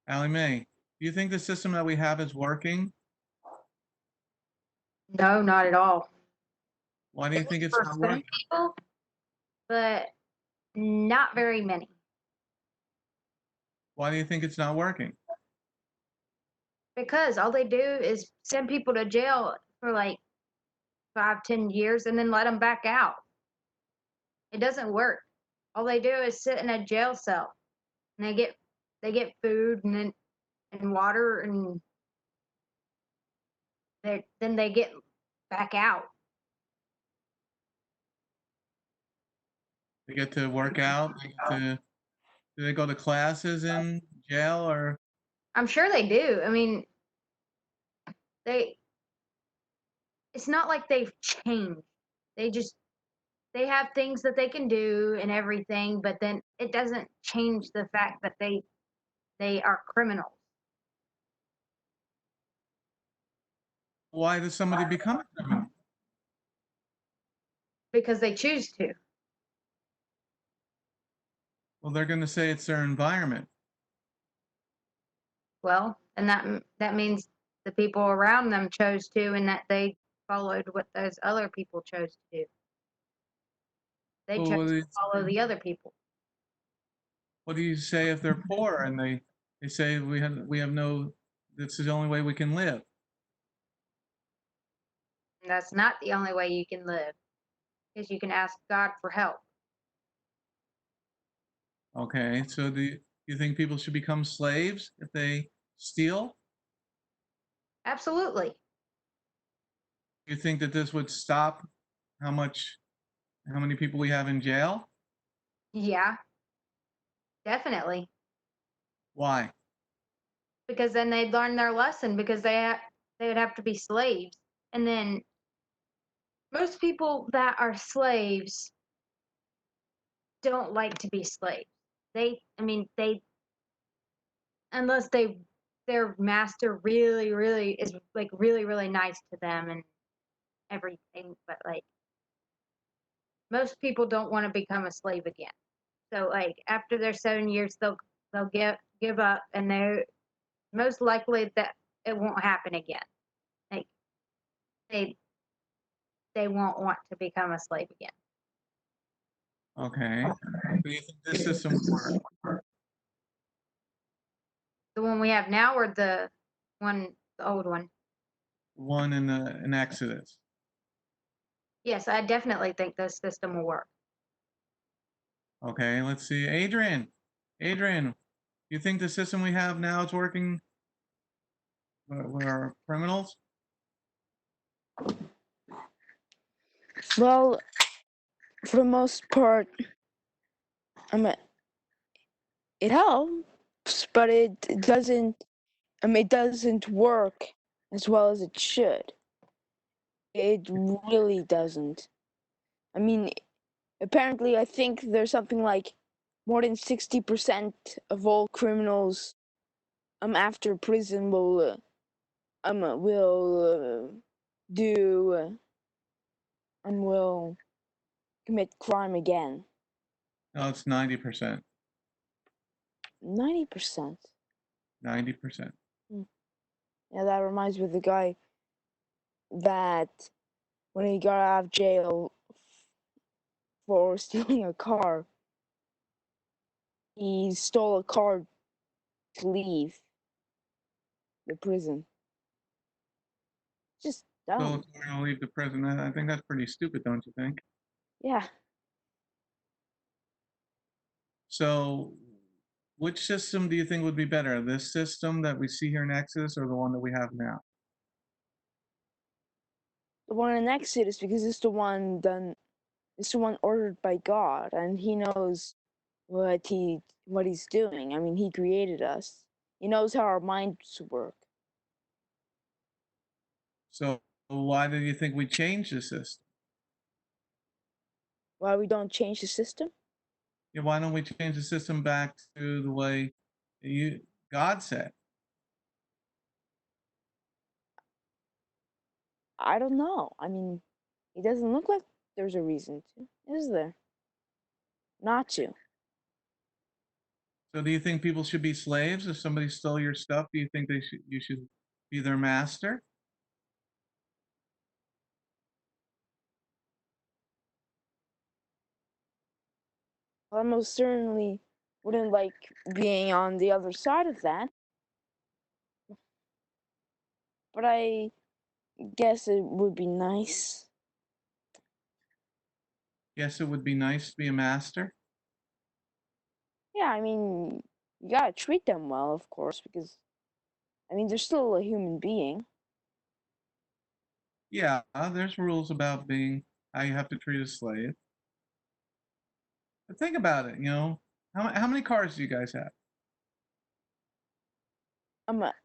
[SPEAKER 1] Do you think the system that we have is working?
[SPEAKER 4] No, not at all.
[SPEAKER 1] Why do you think it's
[SPEAKER 4] For
[SPEAKER 1] not
[SPEAKER 4] some
[SPEAKER 1] working?
[SPEAKER 4] people, but not very many.
[SPEAKER 1] Why do you think it's not working?
[SPEAKER 4] Because all they do is send people to jail for like 5, 10 years and then let them back out. It doesn't work. All they do is sit in a jail cell and they get food and water, and then they get back out.
[SPEAKER 1] They get to work out. Do they go to classes in jail, or
[SPEAKER 4] I'm sure they do. I mean, it's not like they've changed. They have things that they can do and everything, but then it doesn't change the fact that they are criminals.
[SPEAKER 1] why does somebody become a criminal?
[SPEAKER 4] Because they choose to.
[SPEAKER 1] Well, they're going to say it's their environment.
[SPEAKER 4] Well, and that means the people around them chose to, and that they followed what those other people chose to do. They
[SPEAKER 1] Well,
[SPEAKER 4] chose to follow the other people.
[SPEAKER 1] What do you say if they're poor and they say we have no, this is the only way we can live?
[SPEAKER 4] And that's not the only way you can live, because you can ask God for help.
[SPEAKER 1] Okay, so do you think people should become slaves if they steal?
[SPEAKER 4] Absolutely.
[SPEAKER 1] Do you think that this would stop how many people we have in jail?
[SPEAKER 4] Yeah, definitely.
[SPEAKER 1] Why?
[SPEAKER 4] Because then they'd learn their lesson, because they would have to be slaves. And then most people that are slaves don't like to be slaves. They unless their master really is like really nice to them and everything, but like most people don't want to become a slave again. So like after their 7 years, they'll give up, and they're most likely that it won't happen again. Like they they won't want to become a slave again.
[SPEAKER 1] Okay. Do you think this system would work?
[SPEAKER 4] The one we have now, or the old one?
[SPEAKER 1] One in Exodus.
[SPEAKER 4] Yes, I definitely think this system will work.
[SPEAKER 1] Okay, let's see. Adrian, do you think the system we have now is working with our criminals?
[SPEAKER 3] Well, for the most part, it helps, but it doesn't. It doesn't work as well as it should. It really doesn't. I mean, apparently, I think there's something like more than 60% of all criminals after prison will do and will commit crime again.
[SPEAKER 1] No, it's 90%.
[SPEAKER 3] 90%.
[SPEAKER 1] 90%.
[SPEAKER 3] Yeah, that reminds me of the guy that when he got out of jail for stealing a car, he stole a car to leave the prison. Just
[SPEAKER 1] So
[SPEAKER 3] dumb.
[SPEAKER 1] if we're gonna leave the prison, I think that's pretty stupid, don't you think?
[SPEAKER 3] Yeah.
[SPEAKER 1] So which system do you think would be better? This system that we see here in Exodus or the one that we have now?
[SPEAKER 3] The one in Exodus, because it's the one ordered by God, and he knows what he's doing. I mean, he created us. He knows how our minds work.
[SPEAKER 1] So why do you think we changed the system?
[SPEAKER 3] Why we don't change the system?
[SPEAKER 1] Yeah, why don't we change the system back to the way God said?
[SPEAKER 3] I don't know. I mean, it doesn't look like there's a reason to, is there? Not to.
[SPEAKER 1] So do you think people should be slaves if somebody stole your stuff? Do you think you should be their master?
[SPEAKER 3] I most certainly wouldn't like being on the other side of that. But I guess it would be nice.
[SPEAKER 1] Yes, it would be nice to be a master.
[SPEAKER 3] Yeah, I mean, you gotta treat them well, of course, because, I mean, they're still a human being.
[SPEAKER 1] Yeah, there's rules about how you have to treat a slave. But think about it, how many cars do you guys have?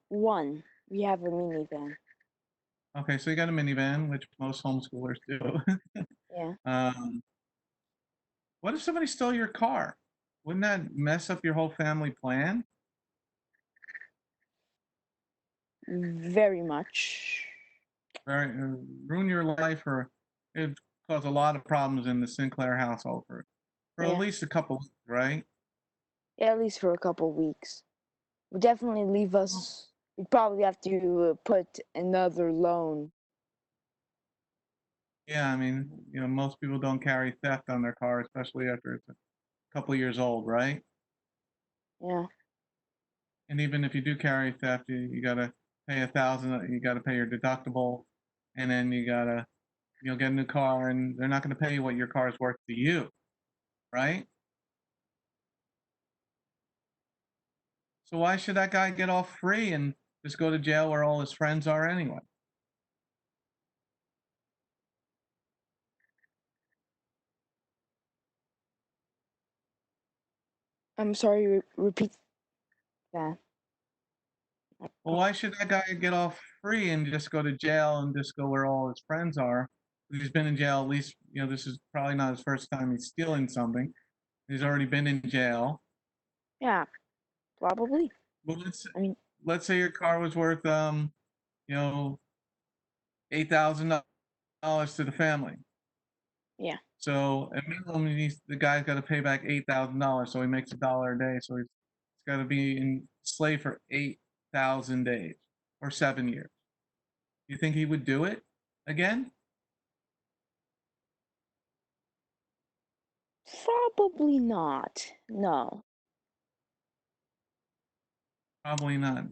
[SPEAKER 3] One, we have a minivan.
[SPEAKER 1] Okay, so you got a minivan, which most homeschoolers do.
[SPEAKER 3] Yeah.
[SPEAKER 1] What if somebody stole your car? Wouldn't that mess up your whole family plan?
[SPEAKER 3] Very much.
[SPEAKER 1] Very, ruin your life, or it'd cause a lot of problems in the Sinclair household for at
[SPEAKER 3] Yeah.
[SPEAKER 1] least a couple weeks, right?
[SPEAKER 3] Yeah, at least for a couple weeks. Would definitely leave us. We'd probably have to put another loan.
[SPEAKER 1] Yeah, I mean, most people don't carry theft on their car, especially after it's a couple years old, right?
[SPEAKER 3] Yeah.
[SPEAKER 1] And even if you do carry theft, you gotta pay $1,000. You gotta pay your deductible, and then you'll get a new car, and they're not gonna pay you what your car is worth to you, right? So why should that guy get off free and just go to jail where all his friends are anyway?
[SPEAKER 3] I'm sorry, repeat that.
[SPEAKER 1] Well, why should that guy get off free and just go to jail and just go where all his friends are? He's been in jail at least, this is probably not his first time he's stealing something. He's already been in jail.
[SPEAKER 3] Yeah, probably.
[SPEAKER 1] Well,
[SPEAKER 3] I mean,
[SPEAKER 1] let's say your car was worth $8,000 to the family.
[SPEAKER 3] yeah.
[SPEAKER 1] So at minimum, the guy's got to pay back $8,000. So he makes $1 a day. So he's got to be enslaved for 8,000 days or 7 years. You think he would do it again?
[SPEAKER 3] Probably not. No.
[SPEAKER 1] Probably not.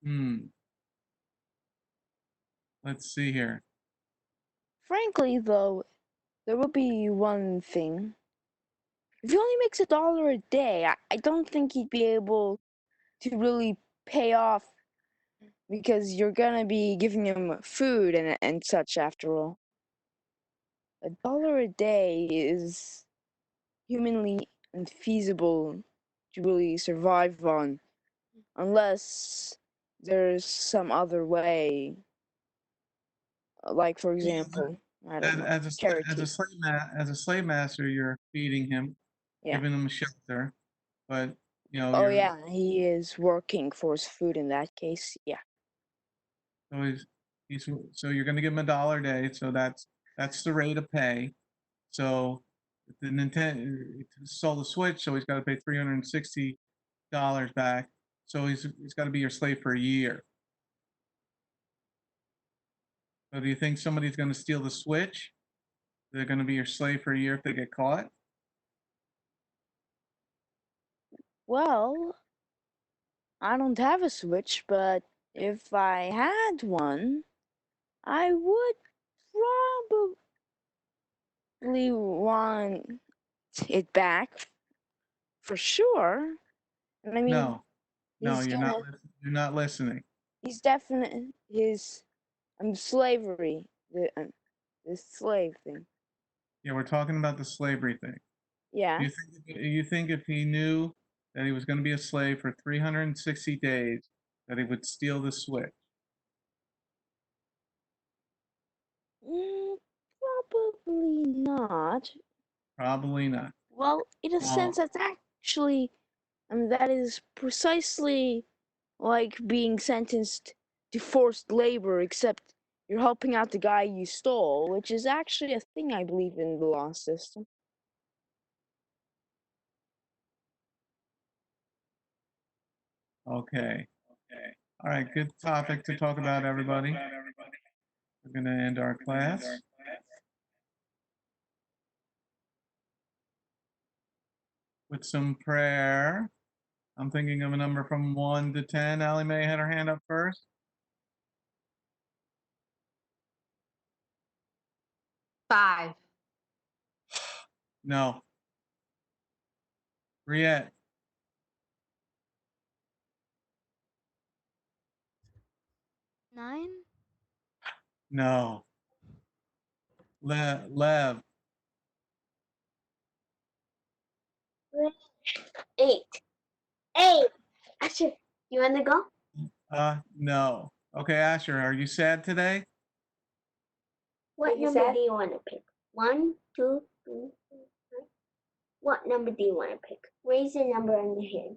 [SPEAKER 1] No. Let's see here.
[SPEAKER 3] Frankly, though, there would be one thing. If he only makes $1 a day, I don't think he'd be able to really pay off because you're gonna be giving him food and such after all. $1 a day is humanly unfeasible to really survive on unless there's some other way. Like, for example, I don't know,
[SPEAKER 1] As
[SPEAKER 3] charity.
[SPEAKER 1] a slave master, you're feeding him,
[SPEAKER 3] Yeah.
[SPEAKER 1] giving him shelter, but
[SPEAKER 3] Oh,
[SPEAKER 1] you're
[SPEAKER 3] yeah, he is working for his food in that case. Yeah.
[SPEAKER 1] so so you're going to give him $1 a day. So that's the rate of pay. So the Nintendo sold the Switch, so he's got to pay $360 back. So he's got to be your slave for a year. So do you think somebody's going to steal the Switch? They're going to be your slave for a year if they get caught?
[SPEAKER 3] Well, I don't have a Switch, but if I had one, I would probably want it back for sure. And I mean,
[SPEAKER 1] No,
[SPEAKER 3] he's
[SPEAKER 1] you're
[SPEAKER 3] gonna,
[SPEAKER 1] you're not listening.
[SPEAKER 3] he's definitely his slavery, the slave thing.
[SPEAKER 1] Yeah, we're talking about the slavery thing.
[SPEAKER 3] Yeah.
[SPEAKER 1] You think if he knew that he was going to be a slave for 360 days, that he would steal the Switch?
[SPEAKER 3] Probably not.
[SPEAKER 1] Probably not.
[SPEAKER 3] Well, in a sense, that's actually, that is precisely like being sentenced to forced labor, except you're helping out the guy you stole, which is actually a thing I believe in the law system.
[SPEAKER 1] Okay. All right, good topic to talk about, everybody. We're going to end our class. With some prayer. I'm thinking of a number from 1 to 10. Allie Mae had her hand up first.
[SPEAKER 4] 5.
[SPEAKER 1] No. Riette.
[SPEAKER 7] 9.
[SPEAKER 1] No. Lev.
[SPEAKER 2] 8. 8. Asher, you want to go?
[SPEAKER 1] No. Okay, Asher, are you sad today?
[SPEAKER 2] What number do you want to pick? 1, 2, 3, 4, 5. What number do you want to pick? Raise a number on your hand.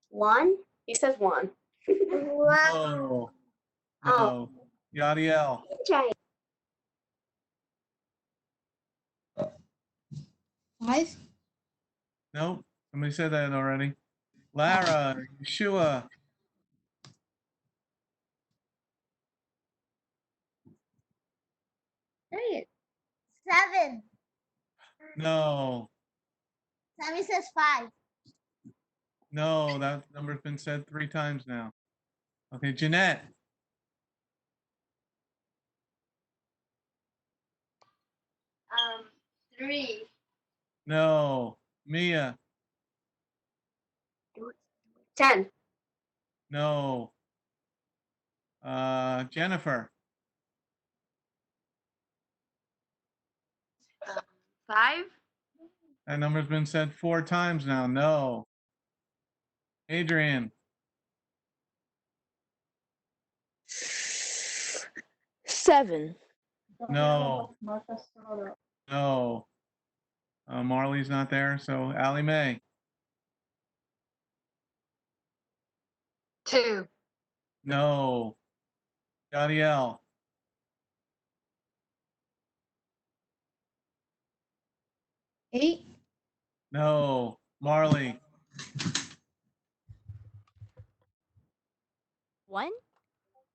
[SPEAKER 2] 1? He says 1.
[SPEAKER 1] No. No. Yadiel.
[SPEAKER 2] Try it.
[SPEAKER 5] 5.
[SPEAKER 1] Nope. Somebody said that already. Lara, Yeshua.
[SPEAKER 2] Say it. 7.
[SPEAKER 1] No.
[SPEAKER 2] Sammy says 5.
[SPEAKER 1] No, that number's been said 3 times now. Okay, Jeanette.
[SPEAKER 2] 3.
[SPEAKER 1] No. Mia.
[SPEAKER 2] 10.
[SPEAKER 1] No. Jennifer.
[SPEAKER 2] 5.
[SPEAKER 1] That number's been said 4 times now. No. Adrian.
[SPEAKER 3] 7.
[SPEAKER 1] No. No. Marley's not there, so Allie Mae.
[SPEAKER 4] 2.
[SPEAKER 1] No. Gadiel.
[SPEAKER 5] 8.
[SPEAKER 1] No. Marley.
[SPEAKER 7] 1?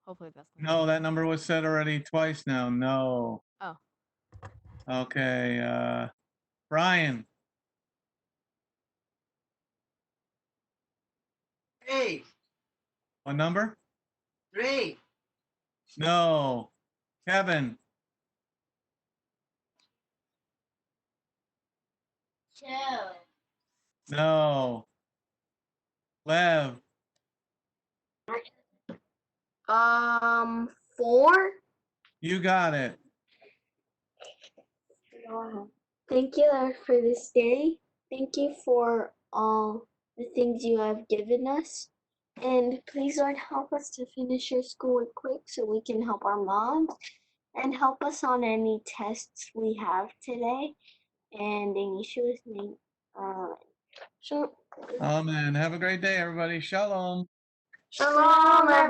[SPEAKER 7] Hopefully that's the
[SPEAKER 1] No, that number was said already twice now. No.
[SPEAKER 7] Oh.
[SPEAKER 1] Okay. Brian.
[SPEAKER 8] 3.
[SPEAKER 1] What number?
[SPEAKER 8] 3.
[SPEAKER 1] No. Kevin.
[SPEAKER 2] 2.
[SPEAKER 1] No. Lev.
[SPEAKER 2] 4.
[SPEAKER 1] You got it.
[SPEAKER 2] Thank you, Lord, for this day. Thank you for all the things you have given us. And please, Lord, help us to finish your schoolwork quick so we can help our moms and help us on any tests we have today. And in Yeshua's name, shalom.
[SPEAKER 1] Amen. Have a great day, everybody. Shalom.
[SPEAKER 2] Shalom, everyone.